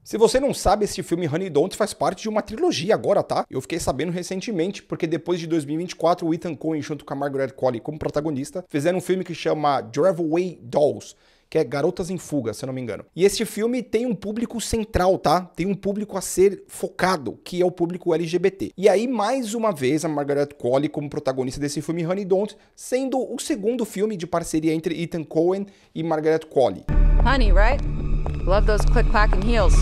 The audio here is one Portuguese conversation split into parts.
Se você não sabe, esse filme Honey Don't faz parte de uma trilogia agora, tá? Eu fiquei sabendo recentemente, porque depois de 2024, o Ethan Coen, junto com a Margaret Qualley como protagonista, fizeram um filme que chama Drive Away Dolls, que é Garotas em Fuga, se eu não me engano. E esse filme tem um público central, tá? Tem um público a ser focado, que é o público LGBT. E aí, mais uma vez, a Margaret Qualley como protagonista desse filme Honey Don't, sendo o segundo filme de parceria entre Ethan Coen e Margaret Qualley. Honey, right? Love those click-clacking heels.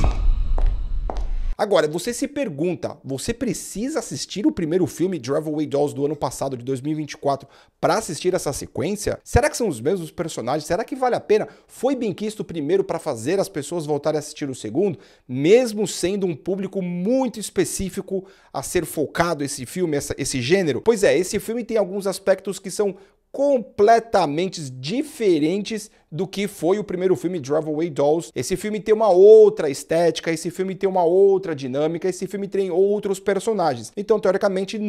Agora, você se pergunta, você precisa assistir o primeiro filme Drive Away Dolls do ano passado, de 2024, para assistir essa sequência? Será que são os mesmos personagens? Será que vale a pena? Foi bem quisto o primeiro para fazer as pessoas voltarem a assistir o segundo? Mesmo sendo um público muito específico a ser focado esse filme, esse gênero? Pois é, esse filme tem alguns aspectos que são completamente diferentes do que foi o primeiro filme Drive Away Dolls. Esse filme tem uma outra estética, esse filme tem uma outra dinâmica, esse filme tem outros personagens. Então, teoricamente,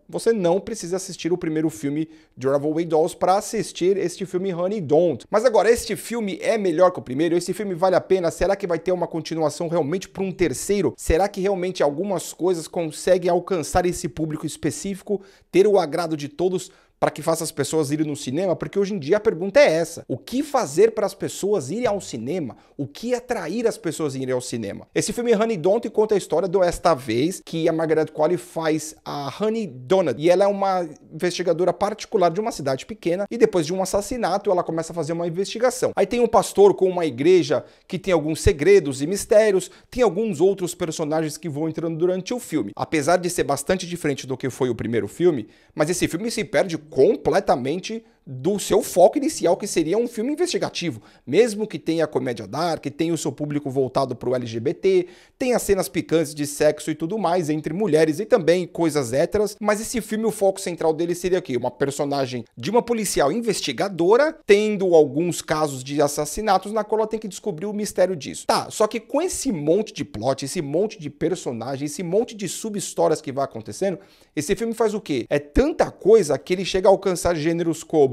você não precisa assistir o primeiro filme Drive Away Dolls para assistir este filme Honey Don't. Mas agora, este filme é melhor que o primeiro? Esse filme vale a pena? Será que vai ter uma continuação realmente para um terceiro? Será que realmente algumas coisas conseguem alcançar esse público específico, ter o agrado de todos, para que faça as pessoas irem no cinema? Porque hoje em dia a pergunta é essa: o que fazer para as pessoas irem ao cinema? O que atrair as pessoas a irem ao cinema? Esse filme Honey Don't conta a história desta vez que a Margaret Qualley faz a Honey Donut, e ela é uma investigadora particular de uma cidade pequena, e depois de um assassinato ela começa a fazer uma investigação. Aí tem um pastor com uma igreja que tem alguns segredos e mistérios, tem alguns outros personagens que vão entrando durante o filme. Apesar de ser bastante diferente do que foi o primeiro filme, mas esse filme se perde completamente do seu foco inicial, que seria um filme investigativo, mesmo que tenha comédia dark, tenha o seu público voltado para o LGBT, tenha cenas picantes de sexo e tudo mais entre mulheres e também coisas héteras, mas esse filme, o foco central dele seria aqui, uma personagem de uma policial investigadora, tendo alguns casos de assassinatos na qual ela tem que descobrir o mistério disso. Tá, só que com esse monte de plot, esse monte de personagem, esse monte de sub-histórias que vai acontecendo, esse filme faz o quê? É tanta coisa que ele chega a alcançar gêneros como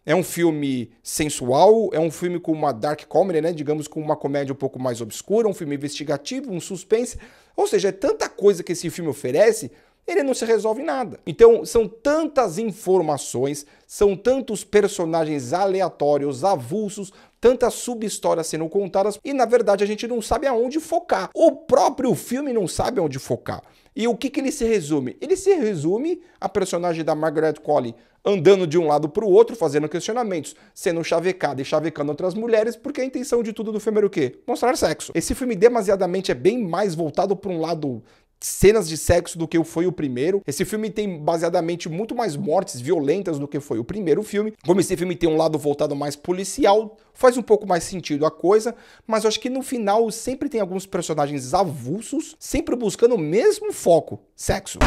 é um filme sensual, é um filme com uma dark comedy, né? Digamos, com uma comédia um pouco mais obscura, um filme investigativo, um suspense. Ou seja, é tanta coisa que esse filme oferece, ele não se resolve em nada. Então, são tantas informações, são tantos personagens aleatórios, avulsos, tantas sub-histórias sendo contadas, e na verdade a gente não sabe aonde focar. O próprio filme não sabe aonde focar. E o que ele se resume? Ele se resume a personagem da Margaret Qualley andando de um lado para o outro, fazendo questionamentos, sendo chavecada e chavecando outras mulheres, porque a intenção de tudo do filme era o quê? Mostrar sexo. Esse filme demasiadamente é bem mais voltado para um lado cenas de sexo do que foi o primeiro. Esse filme tem baseadamente muito mais mortes violentas do que foi o primeiro filme. Como esse filme tem um lado voltado mais policial, faz um pouco mais sentido a coisa, mas eu acho que no final sempre tem alguns personagens avulsos, sempre buscando o mesmo foco: sexo.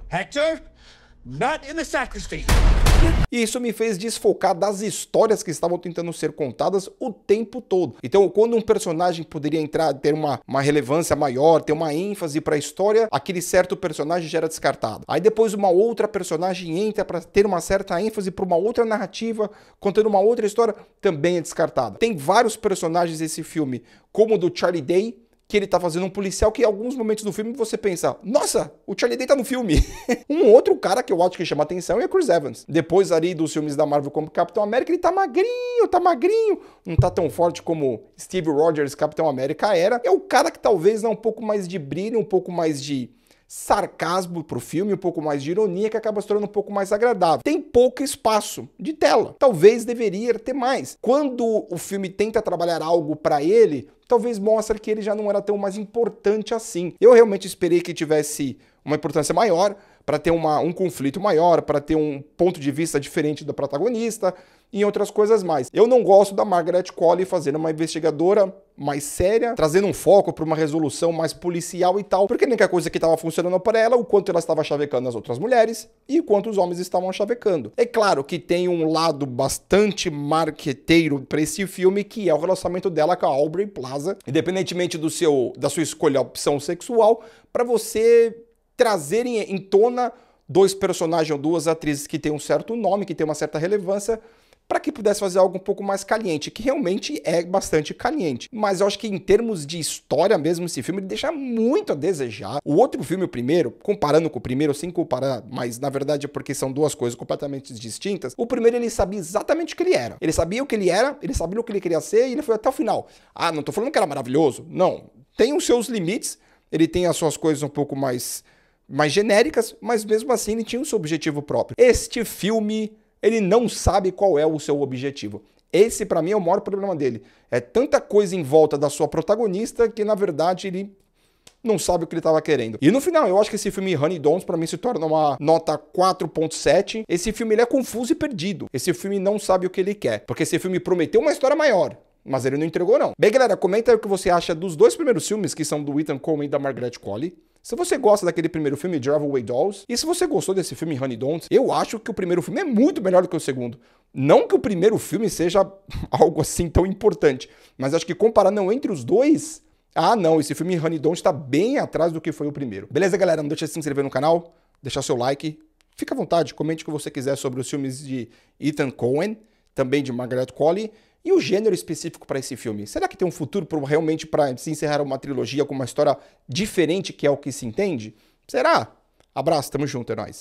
Hector, not in the sacristy. E isso me fez desfocar das histórias que estavam tentando ser contadas o tempo todo. Então, quando um personagem poderia entrar, ter uma relevância maior, ter uma ênfase para a história, aquele certo personagem já era descartado. Aí depois uma outra personagem entra para ter uma certa ênfase para uma outra narrativa, contando uma outra história, também é descartada. Tem vários personagens nesse filme, como o do Charlie Day, que ele tá fazendo um policial que em alguns momentos do filme você pensa: nossa, o Charlie Day tá no filme. Um outro cara que eu acho que chama atenção é o Chris Evans. Depois ali dos filmes da Marvel como Capitão América, ele tá magrinho. Não tá tão forte como Steve Rogers, Capitão América, era. É o cara que talvez dá um pouco mais de brilho, um pouco mais de sarcasmo pro filme, um pouco mais de ironia, que acaba se tornando um pouco mais agradável. Tem pouco espaço de tela. Talvez deveria ter mais. Quando o filme tenta trabalhar algo para ele, talvez mostre que ele já não era tão mais importante assim. Eu realmente esperei que tivesse uma importância maior, para ter um conflito maior, para ter um ponto de vista diferente da protagonista e outras coisas mais. Eu não gosto da Margaret Qualley fazendo uma investigadora mais séria, trazendo um foco para uma resolução mais policial e tal, porque a única coisa que estava funcionando para ela, o quanto ela estava chavecando as outras mulheres e o quanto os homens estavam chavecando. É claro que tem um lado bastante marqueteiro para esse filme, que é o relacionamento dela com a Aubrey Plaza, independentemente da sua escolha, opção sexual, para você trazer em tona dois personagens ou duas atrizes que têm um certo nome, que têm uma certa relevância, para que pudesse fazer algo um pouco mais caliente, que realmente é bastante caliente. Mas eu acho que em termos de história mesmo, esse filme ele deixa muito a desejar. O outro filme, o primeiro, comparando com o primeiro, sem comparar, mas na verdade é porque são duas coisas completamente distintas, o primeiro ele sabia exatamente o que ele era. Ele sabia o que ele era, ele sabia o que ele queria ser e ele foi até o final. Ah, não tô falando que era maravilhoso, não. Tem os seus limites, ele tem as suas coisas um pouco mais genéricas, mas mesmo assim ele tinha o seu objetivo próprio. Este filme, ele não sabe qual é o seu objetivo. Esse, pra mim, é o maior problema dele. É tanta coisa em volta da sua protagonista que, na verdade, ele não sabe o que ele estava querendo. E no final, eu acho que esse filme Honey Dons, pra mim, se torna uma nota 4.7. Esse filme ele é confuso e perdido. Esse filme não sabe o que ele quer. Porque esse filme prometeu uma história maior, mas ele não entregou, não. Bem, galera, comenta aí o que você acha dos dois primeiros filmes, que são do Ethan Coen e da Margaret Qualley. Se você gosta daquele primeiro filme, Drive Away Dolls, e se você gostou desse filme Honey Dons, eu acho que o primeiro filme é muito melhor do que o segundo. Não que o primeiro filme seja algo assim tão importante, mas acho que comparando entre os dois, não, esse filme Honey Dons está bem atrás do que foi o primeiro. Beleza, galera? Não deixa de se inscrever no canal, deixar seu like, fica à vontade, comente o que você quiser sobre os filmes de Ethan Coen, também de Margaret Qualley, e o gênero específico para esse filme. Será que tem um futuro realmente para se encerrar uma trilogia com uma história diferente, que é o que se entende? Será? Abraço, tamo junto, é nóis.